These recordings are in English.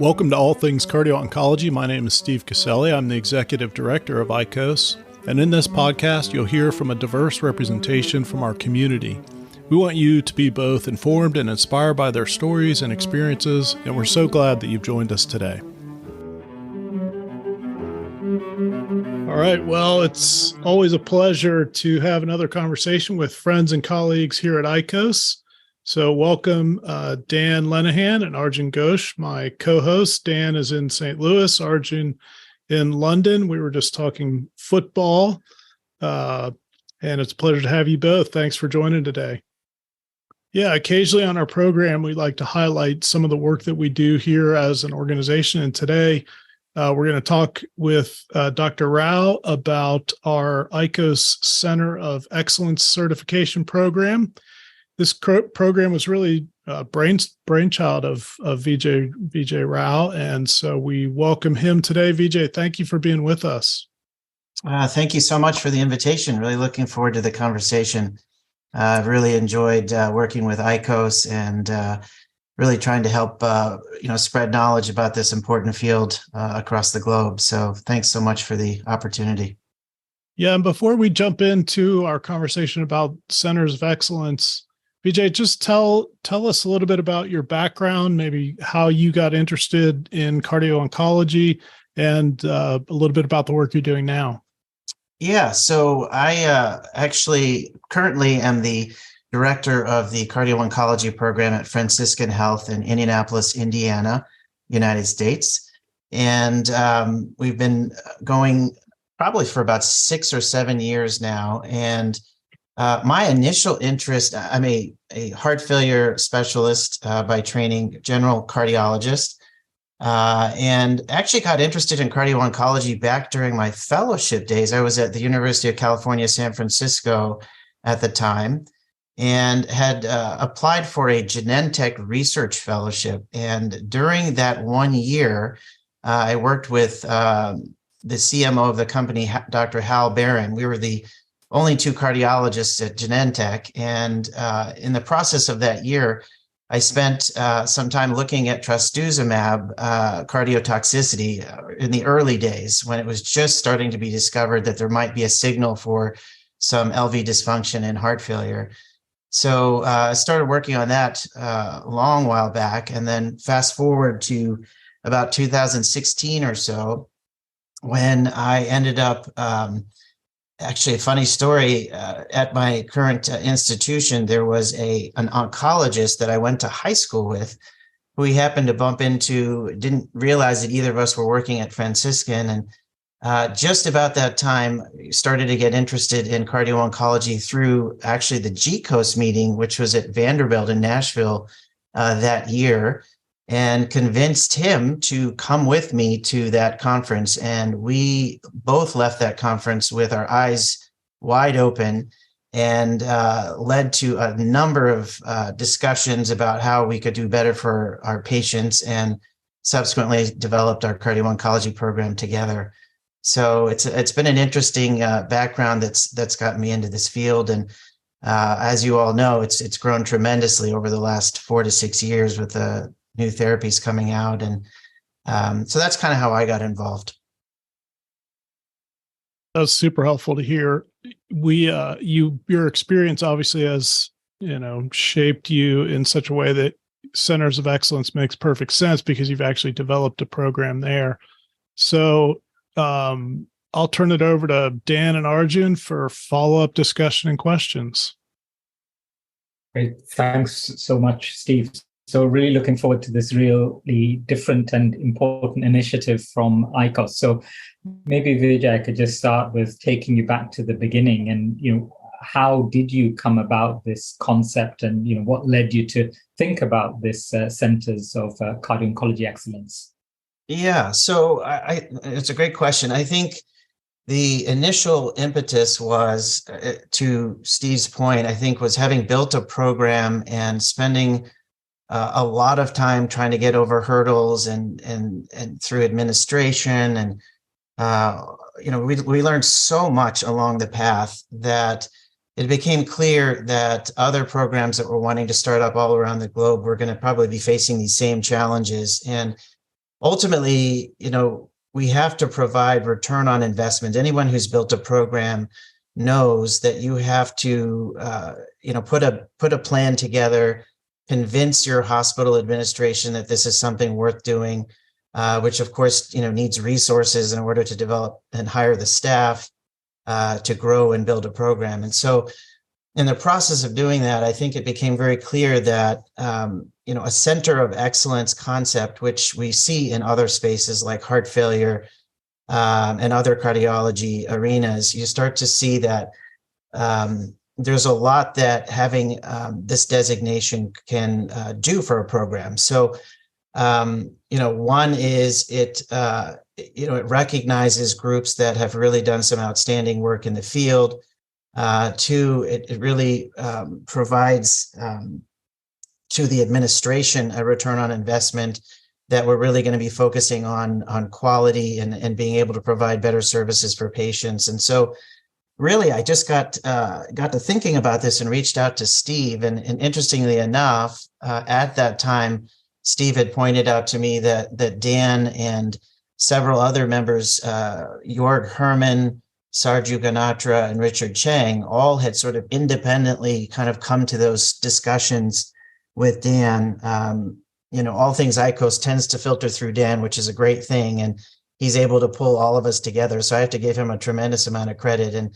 Welcome to All Things Cardio-Oncology. My name is Steve Caselli. I'm the Executive Director of ICOS. And in this podcast, you'll hear from a diverse representation from our community. We want you to be both informed and inspired by their stories and experiences, and we're so glad that you've joined us today. All right, well, it's always a pleasure to have another conversation with friends and colleagues here at ICOS. So welcome Dan Lenihan and Arjun Ghosh, my co-hosts. Dan is in St. Louis, Arjun in London. We were just talking football, and it's a pleasure to have you both. Thanks for joining today. Yeah, occasionally on our program, we like to highlight some of the work that we do here as an organization. And today, we're going to talk with Dr. Rao about our ICOS Center of Excellence certification program. This program was really a brainchild of Vijay Rao, and so we welcome him today. Vijay, thank you for being with us. Thank you so much for the invitation. Really looking forward to the conversation. I've really enjoyed working with ICOS and really trying to help spread knowledge about this important field across the globe. So thanks so much for the opportunity. Yeah, and before we jump into our conversation about Centers of Excellence, Vijay, just tell us a little bit about your background, maybe how you got interested in cardio-oncology, and a little bit about the work you're doing now. Yeah, so I actually currently am the director of the Cardio-Oncology program at Franciscan Health in Indianapolis, Indiana, United States. And we've been going probably for about 6 or 7 years now. And my initial interest, I'm a heart failure specialist by training, general cardiologist, and actually got interested in cardio-oncology back during my fellowship days. I was at the University of California, San Francisco at the time, and had applied for a Genentech research fellowship. And during that 1 year, I worked with the CMO of the company, Dr. Hal Barron. We were the only 2 cardiologists at Genentech. And in the process of that year, I spent some time looking at trastuzumab cardiotoxicity in the early days when it was just starting to be discovered that there might be a signal for some LV dysfunction in heart failure. So I started working on that a long while back. And then fast forward to about 2016 or so, when I ended up actually, a funny story, at my current institution, there was an oncologist that I went to high school with who we happened to bump into, didn't realize that either of us were working at Franciscan. And just about that time, started to get interested in cardio-oncology through actually the GCOS meeting, which was at Vanderbilt in Nashville that year, and convinced him to come with me to that conference. And we both left that conference with our eyes wide open, and led to a number of discussions about how we could do better for our patients, and subsequently developed our cardio-oncology program together. So it's been an interesting background that's gotten me into this field. And as you all know, it's grown tremendously over the last 4 to 6 years with the new therapies coming out. And so that's kind of how I got involved. That was super helpful to hear. Your experience obviously has, shaped you in such a way that Centers of Excellence makes perfect sense because you've actually developed a program there. So I'll turn it over to Dan and Arjun for follow-up discussion and questions. Great. Thanks so much, Steve. So really looking forward to this really different and important initiative from ICOS. So maybe, Vijay, I could just start with taking you back to the beginning and, how did you come about this concept and, what led you to think about this Centers of Cardio-Oncology Excellence? Yeah, so it's a great question. I think the initial impetus was, to Steve's point, I think was having built a program and spending a lot of time trying to get over hurdles and through administration. And, we learned so much along the path that it became clear that other programs that were wanting to start up all around the globe were going to probably be facing these same challenges. And ultimately, we have to provide return on investment. Anyone who's built a program knows that you have to, put a plan together, convince your hospital administration that this is something worth doing, which of course, needs resources in order to develop and hire the staff to grow and build a program. And so in the process of doing that, I think it became very clear that, a center of excellence concept, which we see in other spaces like heart failure and other cardiology arenas, you start to see that there's a lot that having this designation can do for a program. So, one is it recognizes groups that have really done some outstanding work in the field. Two, it really provides to the administration a return on investment that we're really going to be focusing on quality and being able to provide better services for patients. And so really, I just got to thinking about this and reached out to Steve. And interestingly enough, at that time, Steve had pointed out to me that Dan and several other members, Jorg Herman, Sarju Ganatra, and Richard Chang, all had sort of independently kind of come to those discussions with Dan. All things ICOS tends to filter through Dan, which is a great thing. And he's able to pull all of us together. So I have to give him a tremendous amount of credit. And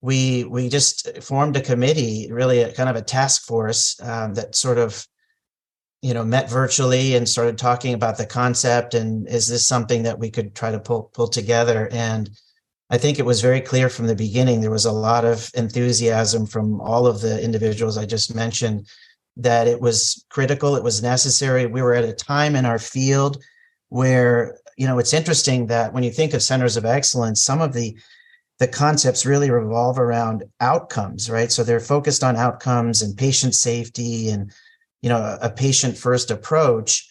we just formed a committee, really a kind of a task force that sort of, met virtually and started talking about the concept. And is this something that we could try to pull together? And I think it was very clear from the beginning, there was a lot of enthusiasm from all of the individuals I just mentioned that it was critical, it was necessary. We were at a time in our field where, it's interesting that when you think of centers of excellence, some of the concepts really revolve around outcomes, right? So they're focused on outcomes and patient safety and, a patient-first approach.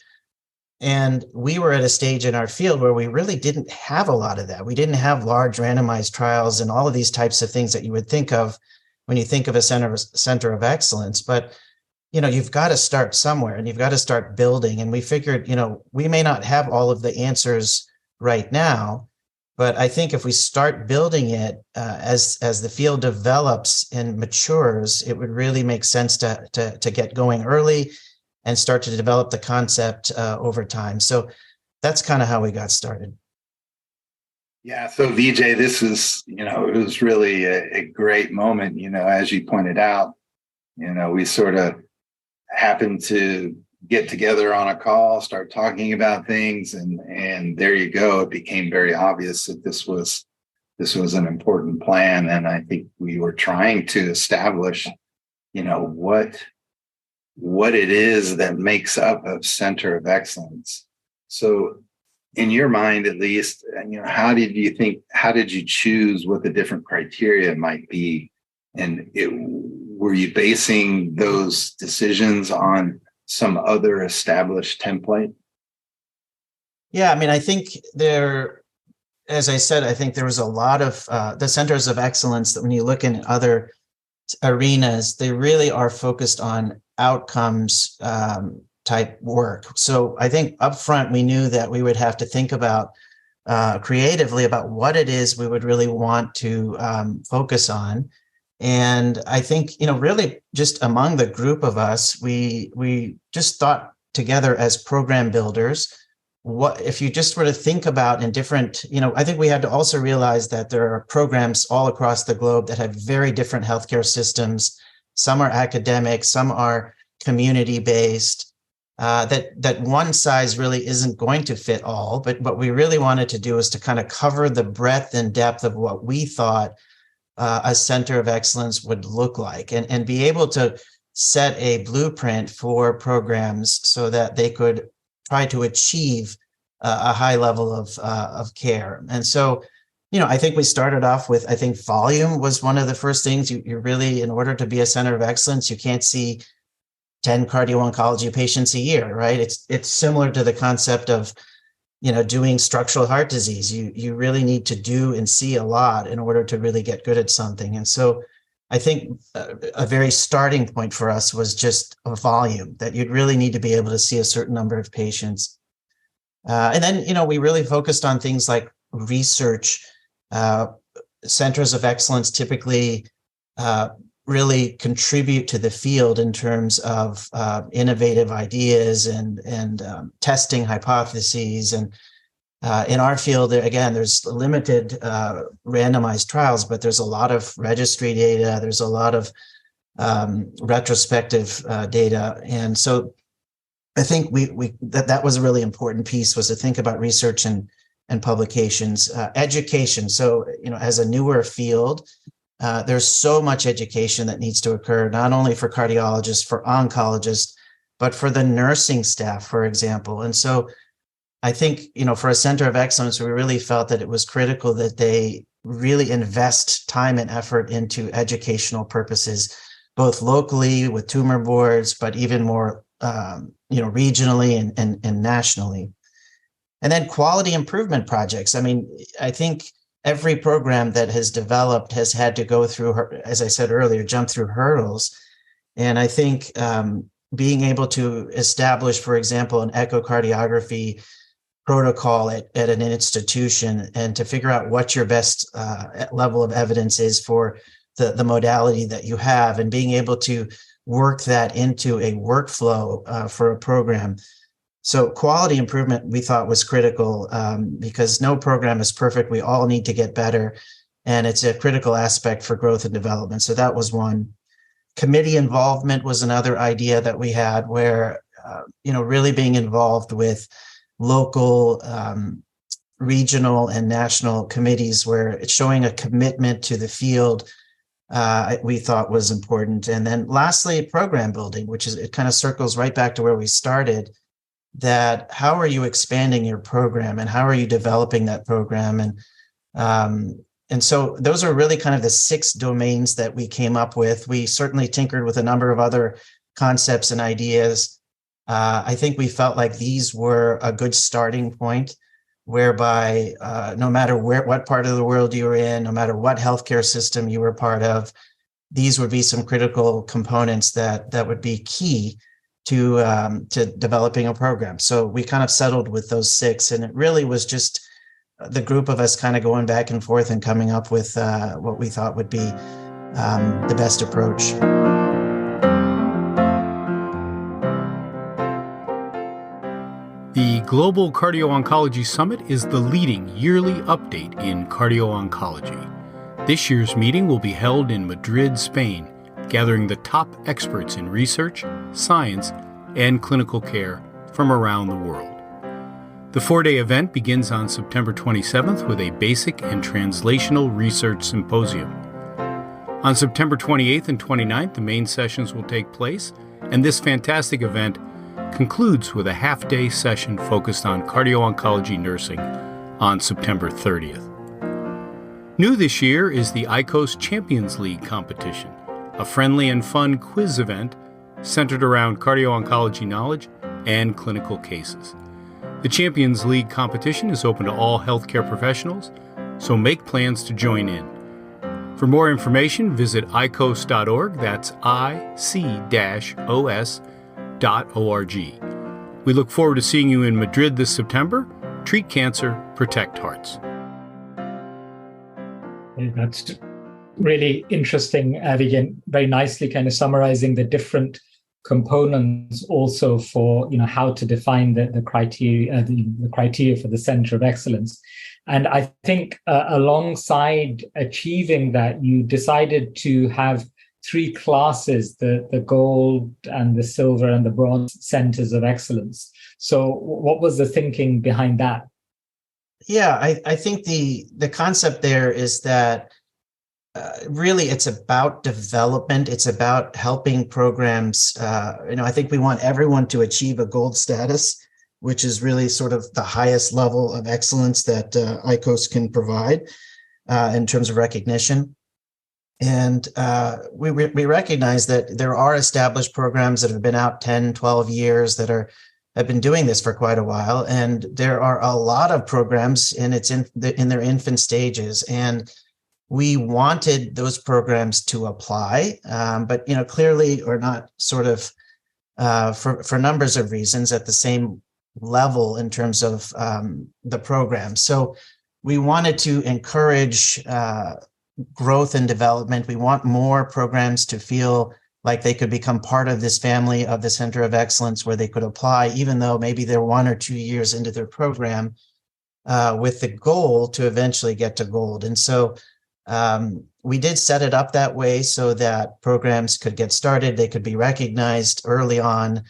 And we were at a stage in our field where we really didn't have a lot of that. We didn't have large randomized trials and all of these types of things that you would think of when you think of a center of excellence. But, you've got to start somewhere and you've got to start building. And we figured, we may not have all of the answers right now, but I think if we start building it as the field develops and matures, it would really make sense to get going early and start to develop the concept over time. So that's kind of how we got started. Yeah. So Vijay, this is, it was really a great moment, as you pointed out, we sort of happened to get together on a call, start talking about things, and there you go. It became very obvious that this was an important plan. And I think we were trying to establish, what it is that makes up a center of excellence. So in your mind, at least, how did you choose what the different criteria might be? And were you basing those decisions on some other established template? Yeah, I think as I said, I think there was a lot of the centers of excellence that when you look in other arenas, they really are focused on outcomes type work. So I think upfront, we knew that we would have to think about creatively about what it is we would really want to focus on. And I think, really just among the group of us, we just thought together as program builders, what if you just were to think about in different, I think we had to also realize that there are programs all across the globe that have very different healthcare systems. Some are academic, some are community-based, that one size really isn't going to fit all. But what we really wanted to do is to kind of cover the breadth and depth of what we thought a center of excellence would look like and be able to set a blueprint for programs so that they could try to achieve a high level of care. And so, I think we started off with, I think volume was one of the first things. You really, in order to be a center of excellence, you can't see 10 cardio-oncology patients a year, right? It's similar to the concept of doing structural heart disease. You really need to do and see a lot in order to really get good at something. And so I think a very starting point for us was just a volume, that you'd really need to be able to see a certain number of patients. And then, we really focused on things like research. Centers of excellence typically really contribute to the field in terms of innovative ideas and testing hypotheses. And in our field, again, there's limited randomized trials, but there's a lot of registry data. There's a lot of retrospective data. And so I think that was a really important piece, was to think about research and publications. Education. So, as a newer field, there's so much education that needs to occur, not only for cardiologists, for oncologists, but for the nursing staff, for example. And so I think, for a center of excellence, we really felt that it was critical that they really invest time and effort into educational purposes, both locally with tumor boards, but even more, regionally and nationally. And then quality improvement projects. I mean, I think every program that has developed has had to go through, as I said earlier, jump through hurdles. And I think being able to establish, for example, an echocardiography protocol at an institution, and to figure out what your best level of evidence is for the modality that you have, and being able to work that into a workflow for a program. So quality improvement, we thought, was critical because no program is perfect. We all need to get better, and it's a critical aspect for growth and development. So that was one. Committee involvement was another idea that we had, where, really being involved with local, regional, and national committees, where it's showing a commitment to the field, we thought was important. And then lastly, program building, which is, it kind of circles right back to where we started, that how are you expanding your program and how are you developing that program? And so those are really kind of the 6 domains that we came up with. We certainly tinkered with a number of other concepts and ideas. I think we felt like these were a good starting point, whereby no matter what part of the world you were in, no matter what healthcare system you were part of, these would be some critical components that would be key to developing a program. So we kind of settled with those 6, and it really was just the group of us kind of going back and forth and coming up with what we thought would be the best approach. The Global Cardio-Oncology Summit is the leading yearly update in cardio-oncology. This year's meeting will be held in Madrid, Spain, gathering the top experts in research, science, and clinical care from around the world. The 4-day event begins on September 27th with a basic and translational research symposium. On September 28th and 29th, the main sessions will take place, and this fantastic event concludes with a half-day session focused on cardio-oncology nursing on September 30th. New this year is the ICOS Champions League competition, a friendly and fun quiz event centered around cardio-oncology knowledge and clinical cases. The Champions League competition is open to all healthcare professionals, so make plans to join in. For more information, visit icos.org, that's ic-os.org. We look forward to seeing you in Madrid this September. Treat cancer, protect hearts. That's really interesting, Vijay, very nicely kind of summarizing the different components also for how to define the criteria, the criteria for the Center of Excellence. And I think alongside achieving that, you decided to have 3 classes, the gold and the silver and the bronze centers of excellence. So what was the thinking behind that? Yeah, I think the concept there is that really it's about development. It's about helping programs. I think we want everyone to achieve a gold status, which is really sort of the highest level of excellence that ICOS can provide in terms of recognition. And we recognize that there are established programs that have been out 10, 12 years that have been doing this for quite a while. And there are a lot of programs in their infant stages. And we wanted those programs to apply, but clearly, or not, sort of for numbers of reasons, at the same level in terms of the program. So we wanted to encourage growth and development. We want more programs to feel like they could become part of this family of the Center of Excellence, where they could apply, even though maybe they're 1 or 2 years into their program, with the goal to eventually get to gold. And so we did set it up that way so that programs could get started. They could be recognized early on.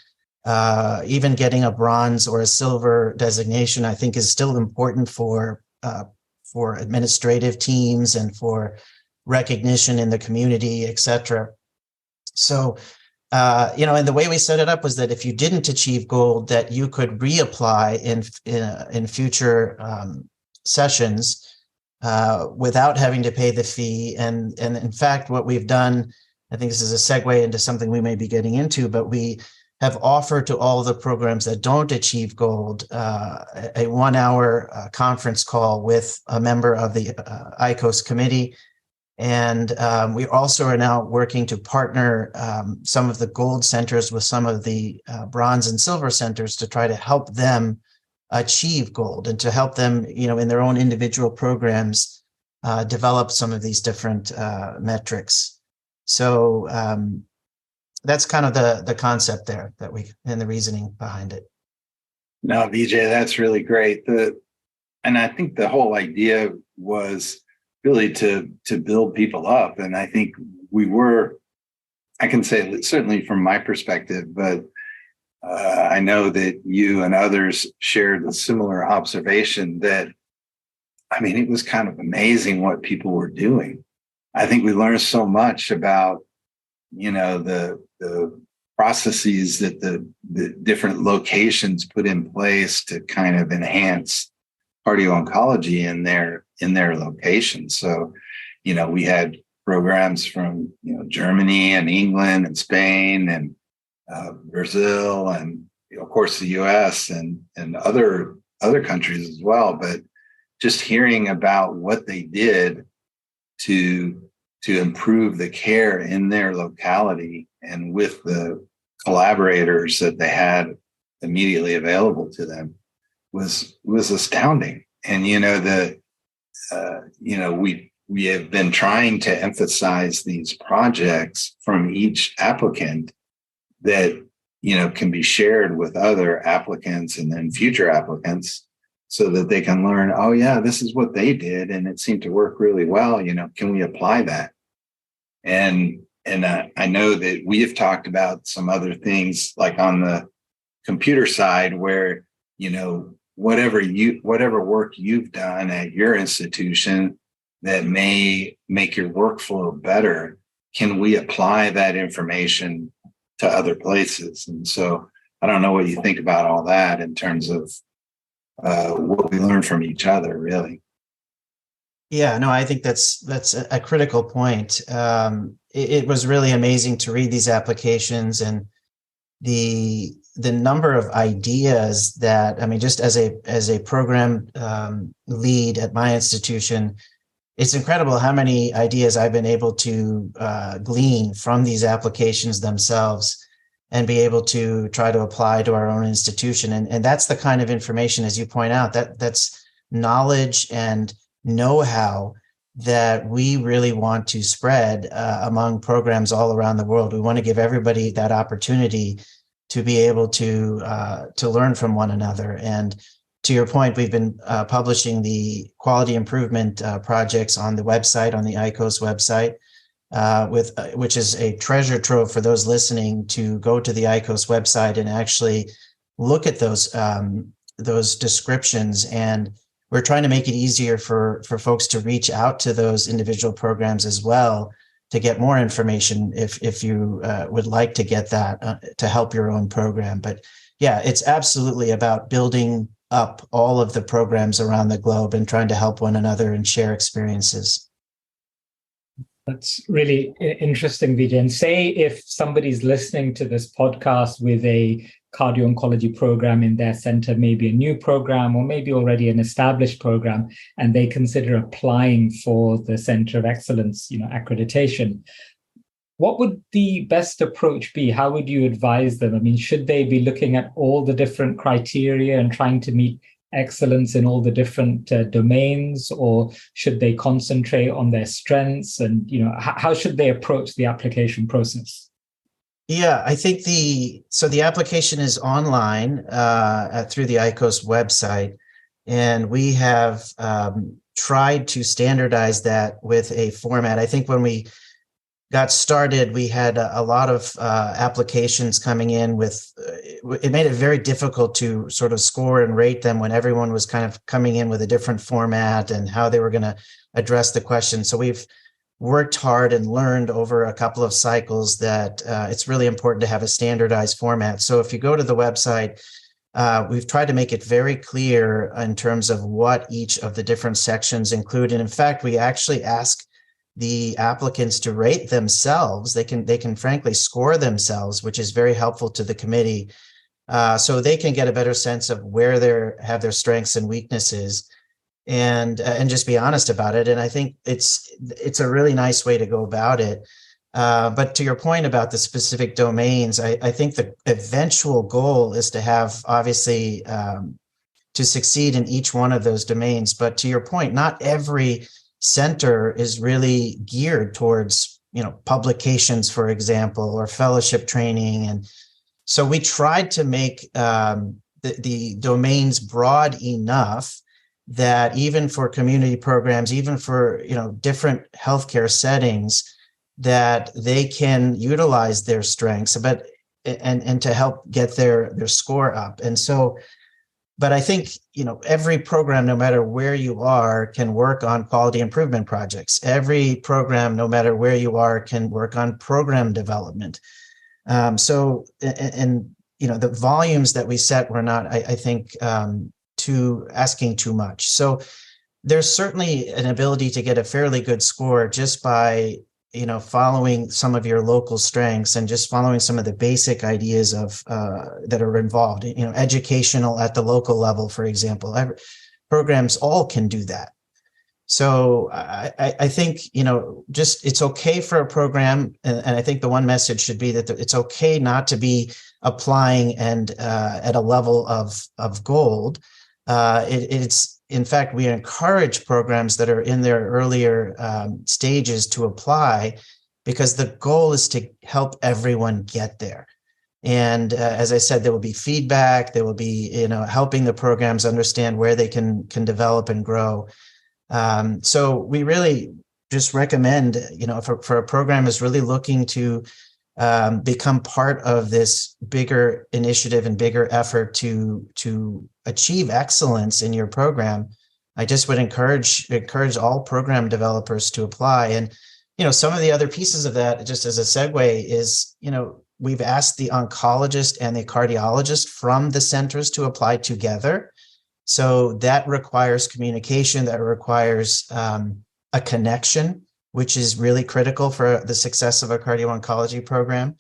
Even getting a bronze or a silver designation, I think, is still important for administrative teams and for recognition in the community, et cetera. So, and the way we set it up was that if you didn't achieve gold, that you could reapply in future sessions without having to pay the fee. And in fact, what we've done, I think this is a segue into something we may be getting into, but we have offered to all the programs that don't achieve gold a 1-hour conference call with a member of the ICOS committee. And we also are now working to partner some of the gold centers with some of the bronze and silver centers to try to help them achieve gold and to help them, in their own individual programs, develop some of these different metrics. So that's kind of the concept there and the reasoning behind it. No, Vijay, that's really great. And I think the whole idea was really to build people up. And I think I can say certainly from my perspective, but I know that you and others shared a similar observation that, it was kind of amazing what people were doing. I think we learned so much about, the processes that the different locations put in place to kind of enhance cardio-oncology in their locations. So, we had programs from, Germany and England and Spain and Brazil and, of course, the US and other countries as well. But just hearing about what they did to improve the care in their locality and with the collaborators that they had immediately available to them was astounding. And, we have been trying to emphasize these projects from each applicant that, can be shared with other applicants and then future applicants so that they can learn, oh yeah, this is what they did. And it seemed to work really well. Can we apply that? And I know that we have talked about some other things like on the computer side where, whatever work you've done at your institution that may make your workflow better, can we apply that information to other places? And so I don't know what you think about all that in terms of what we learn from each other, really. Yeah, no, I think that's a critical point. It was really amazing to read these applications and the number of ideas that, just as a program lead at my institution, it's incredible how many ideas I've been able to glean from these applications themselves and be able to try to apply to our own institution. And that's the kind of information, as you point out, that's knowledge and know-how that we really want to spread among programs all around the world. We want to give everybody that opportunity to be able to learn from one another. And to your point, we've been publishing the quality improvement projects on the website, on the ICOS website, which is a treasure trove for those listening to go to the ICOS website and actually look at those descriptions. And we're trying to make it easier for folks to reach out to those individual programs as well to get more information if you would like to get that to help your own program. But yeah, it's absolutely about building up all of the programs around the globe and trying to help one another and share experiences. That's really interesting, Vijay. And say if somebody's listening to this podcast with a cardio-oncology program in their center, maybe a new program or maybe already an established program, and they consider applying for the Center of Excellence, accreditation. What would the best approach be? How would you advise them? I mean, should they be looking at all the different criteria and trying to meet excellence in all the different domains, or should they concentrate on their strengths? And, how should they approach the application process? Yeah, I think the application is online through the ICOS website, and we have tried to standardize that with a format. I think when we got started, we had a lot of applications coming in with, it made it very difficult to sort of score and rate them when everyone was kind of coming in with a different format and how they were going to address the question. So we've worked hard and learned over a couple of cycles that it's really important to have a standardized format. So if you go to the website, we've tried to make it very clear in terms of what each of the different sections include. And in fact, we actually ask the applicants to rate themselves. They can frankly score themselves, which is very helpful to the committee, so they can get a better sense of where they have their strengths and weaknesses, and just be honest about it. And I think it's a really nice way to go about it. But to your point about the specific domains, I think the eventual goal is to have, obviously, to succeed in each one of those domains. But to your point, not every center is really geared towards, publications, for example, or fellowship training. And so we tried to make the domains broad enough that even for community programs, even for, different healthcare settings, that they can utilize their strengths, but and to help get their score up. And so, but I think, every program, no matter where you are, can work on quality improvement projects. Every program, no matter where you are, can work on program development. So, the volumes that we set were not, I think, asking too much. So there's certainly an ability to get a fairly good score just by, following some of your local strengths and just following some of the basic ideas of that are involved, educational at the local level, for example. Programs all can do that. So I think, just it's okay for a program. And I think the one message should be that it's okay not to be applying and at a level of gold. It's in fact, we encourage programs that are in their earlier stages to apply, because the goal is to help everyone get there. And as I said, there will be feedback. There will be, helping the programs understand where they can develop and grow. So we really just recommend, for a program is really looking to become part of this bigger initiative and bigger effort to achieve excellence in your program, I just would encourage all program developers to apply. And, some of the other pieces of that, just as a segue, is, we've asked the oncologist and the cardiologist from the centers to apply together. So that requires communication, that requires a connection, which is really critical for the success of a cardio-oncology program.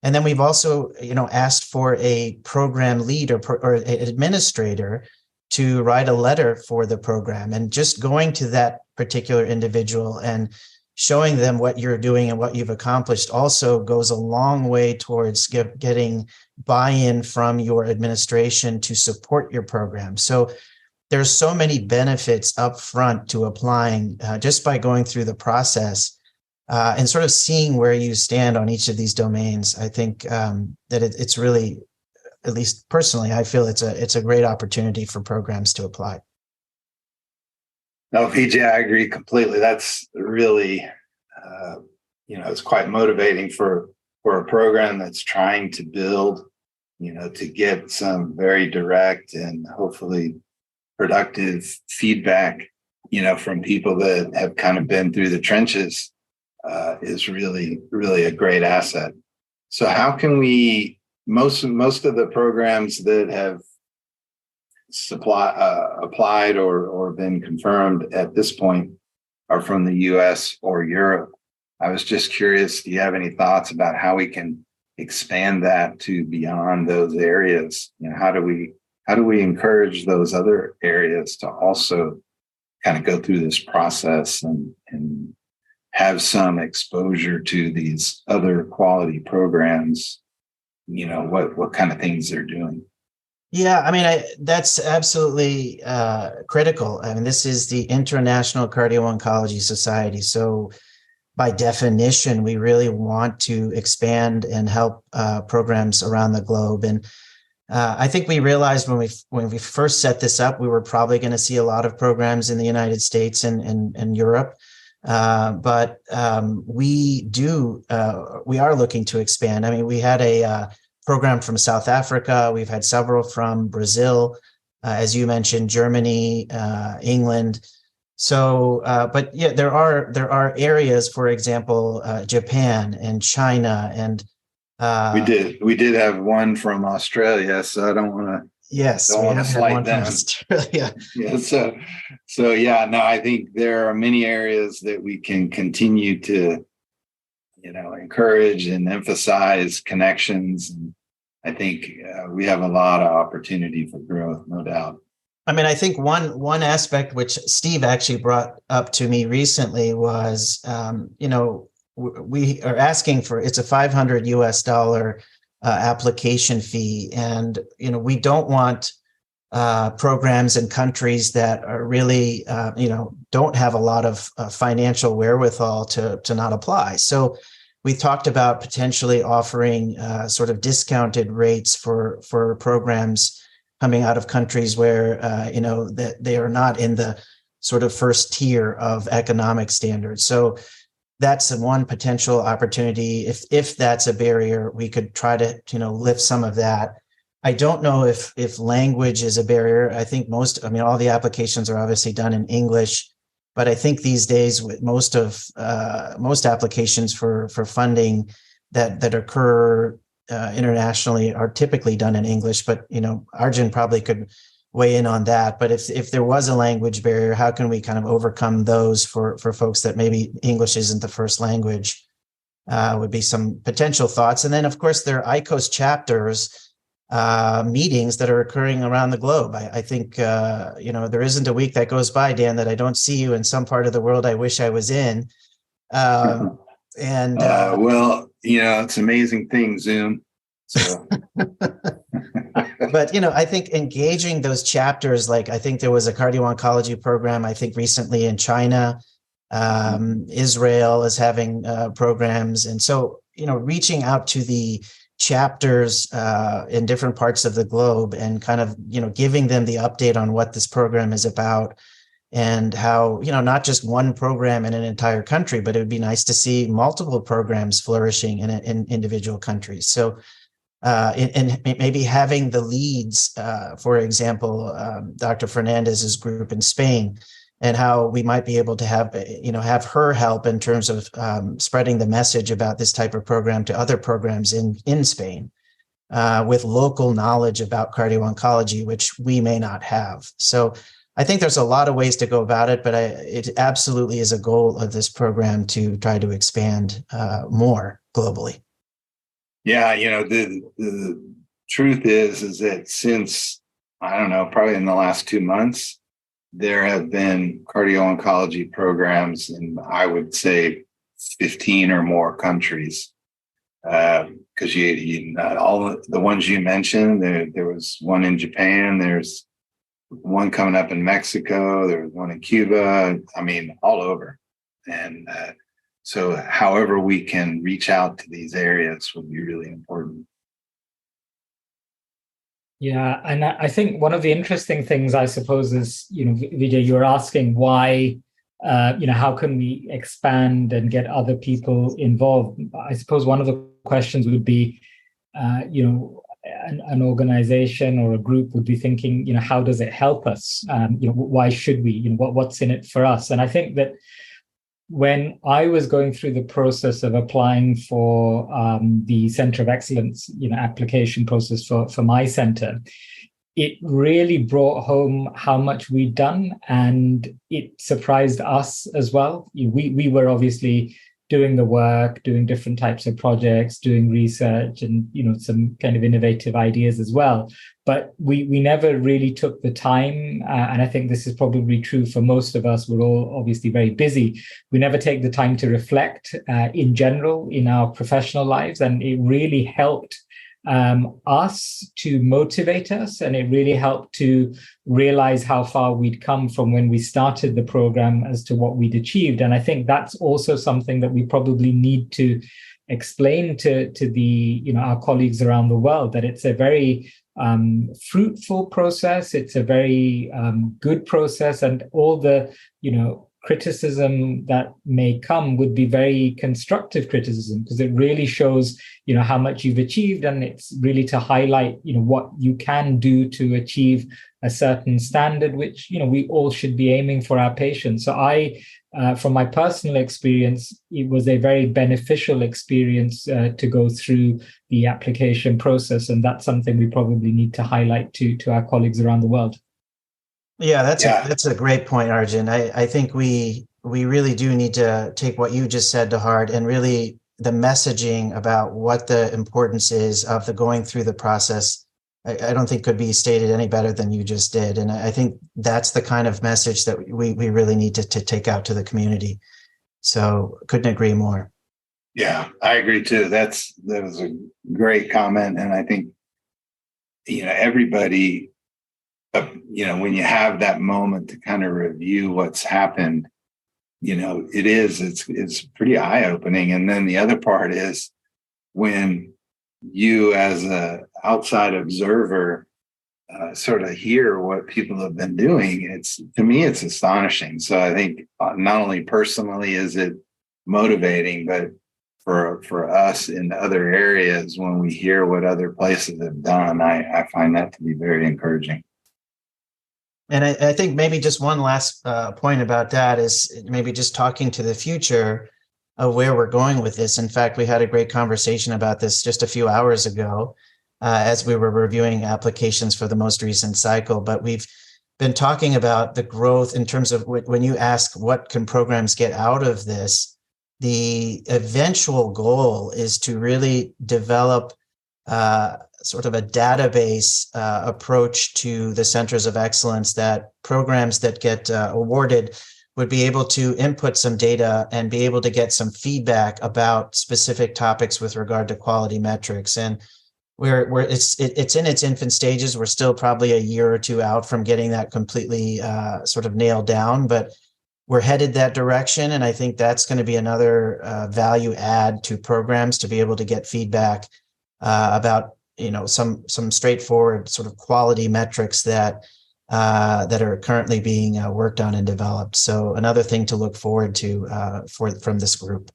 And then we've also, asked for a program lead or an administrator to write a letter for the program, and just going to that particular individual and showing them what you're doing and what you've accomplished also goes a long way towards getting buy-in from your administration to support your program. So there's so many benefits up front to applying just by going through the process and sort of seeing where you stand on each of these domains. I think that it's really, at least personally, I feel it's a great opportunity for programs to apply. No, Vijay, I agree completely. That's really, it's quite motivating for a program that's trying to build, to get some very direct and hopefully productive feedback, from people that have kind of been through the trenches, is really, really a great asset. So how can we, most of the programs that have applied or been confirmed at this point are from the US or Europe. I was just curious, do you have any thoughts about how we can expand that to beyond those areas? How do we encourage those other areas to also kind of go through this process and have some exposure to these other quality programs, what kind of things they're doing. Yeah, I mean, that's absolutely critical. I mean, this is the International Cardio-Oncology Society. So by definition, we really want to expand and help programs around the globe. And I think we realized when we first set this up, we were probably going to see a lot of programs in the United States and Europe. But we are looking to expand. I mean, we had a program from South Africa. We've had several from Brazil, as you mentioned, Germany, England. So, but yeah, there are areas, for example, Japan and China, and we did have one from Australia, so I don't want to. Yes, we have had one from Australia. Yeah, so yeah, no, I think there are many areas that we can continue to, encourage and emphasize connections. And I think we have a lot of opportunity for growth, no doubt. I mean, I think one aspect which Steve actually brought up to me recently was, we are asking for, it's a $500 application fee, and we don't want programs in countries that are really don't have a lot of financial wherewithal to not apply. So we talked about potentially offering sort of discounted rates for programs coming out of countries where that they are not in the sort of first tier of economic standards. So that's one potential opportunity. If that's a barrier, we could try to lift some of that. I don't know if language is a barrier. I think all the applications are obviously done in English, but I think these days with most applications for funding that occur internationally are typically done in English. But Arjun probably could weigh in on that. But if there was a language barrier, how can we kind of overcome those for folks that maybe English isn't the first language? Would be some potential thoughts. And then, of course, there are ICOS chapters meetings that are occurring around the globe. I think there isn't a week that goes by, Dan, that I don't see you in some part of the world I wish I was in. It's an amazing thing, Zoom. So. But I think engaging those chapters, like I think there was a cardio-oncology program, I think recently in China, Israel is having programs, and so reaching out to the chapters in different parts of the globe and kind of giving them the update on what this program is about, and how not just one program in an entire country, but it would be nice to see multiple programs flourishing in individual countries. So and maybe having the leads, for example, Dr. Fernandez's group in Spain, and how we might be able to have her help in terms of spreading the message about this type of program to other programs in Spain, with local knowledge about cardio-oncology, which we may not have. So I think there's a lot of ways to go about it, but it absolutely is a goal of this program to try to expand more globally. Yeah, the truth is that since, I don't know, probably in the last 2 months, there have been cardio-oncology programs in, I would say, 15 or more countries. Because all the ones you mentioned, there was one in Japan, there's one coming up in Mexico, there's one in Cuba, I mean, all over. And so however we can reach out to these areas would be really important. Yeah, and I think one of the interesting things, I suppose, is, Vijay, you're asking why, how can we expand and get other people involved? I suppose one of the questions would be, an organization or a group would be thinking, how does it help us? Why should we? What's in it for us? And I think that when I was going through the process of applying for the Center of Excellence, application process for my center, it really brought home how much we'd done, and it surprised us as well. We were obviously doing the work, doing different types of projects, doing research, and some kind of innovative ideas as well. But we never really took the time, and I think this is probably true for most of us. We're all obviously very busy. We never take the time to reflect in general in our professional lives, and it really helped us to motivate us, and it really helped to realize how far we'd come from when we started the program as to what we'd achieved. And I think that's also something that we probably need to explain to the our colleagues around the world, that it's a very fruitful process, it's a very good process, and all the criticism that may come would be very constructive criticism, because it really shows how much you've achieved, and it's really to highlight what you can do to achieve a certain standard, which we all should be aiming for our patients. So I from my personal experience, it was a very beneficial experience to go through the application process, and that's something we probably need to highlight to our colleagues around the world. Yeah, that's a great point, Arjun. I think we really do need to take what you just said to heart, and really the messaging about what the importance is of the going through the process. I don't think could be stated any better than you just did. And I think that's the kind of message that we really need to take out to the community. So couldn't agree more. Yeah, I agree too. That was a great comment. And I think, everybody, when you have that moment to kind of review what's happened, it's pretty eye-opening. And then the other part is when you as a outside observer sort of hear what people have been doing, to me it's astonishing. So I think not only personally is it motivating, but for us in other areas, when we hear what other places have done, I find that to be very encouraging. And I think maybe just one last point about that is maybe just talking to the future of where we're going with this. In fact, we had a great conversation about this just a few hours ago as we were reviewing applications for the most recent cycle. But we've been talking about the growth in terms of when you ask what can programs get out of this, the eventual goal is to really develop sort of a database approach to the centers of excellence, that programs that get awarded would be able to input some data and be able to get some feedback about specific topics with regard to quality metrics. And it's in its infant stages. We're still probably a year or two out from getting that completely sort of nailed down, but we're headed that direction. And I think that's going to be another value add to programs, to be able to get feedback about some straightforward sort of quality metrics that are currently being worked on and developed. So another thing to look forward to from this group.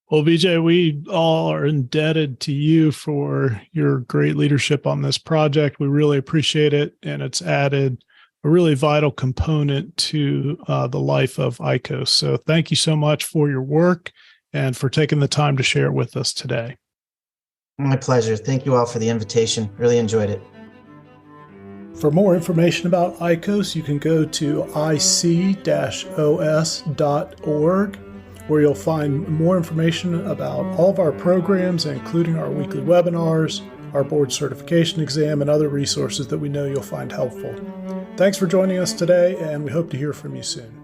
Well, Vijay, we all are indebted to you for your great leadership on this project. We really appreciate it, and it's added a really vital component to the life of ICOS. So thank you so much for your work and for taking the time to share it with us today. My pleasure. Thank you all for the invitation. Really enjoyed it. For more information about ICOS, you can go to ic-os.org, where you'll find more information about all of our programs, including our weekly webinars, our board certification exam, and other resources that we know you'll find helpful. Thanks for joining us today, and we hope to hear from you soon.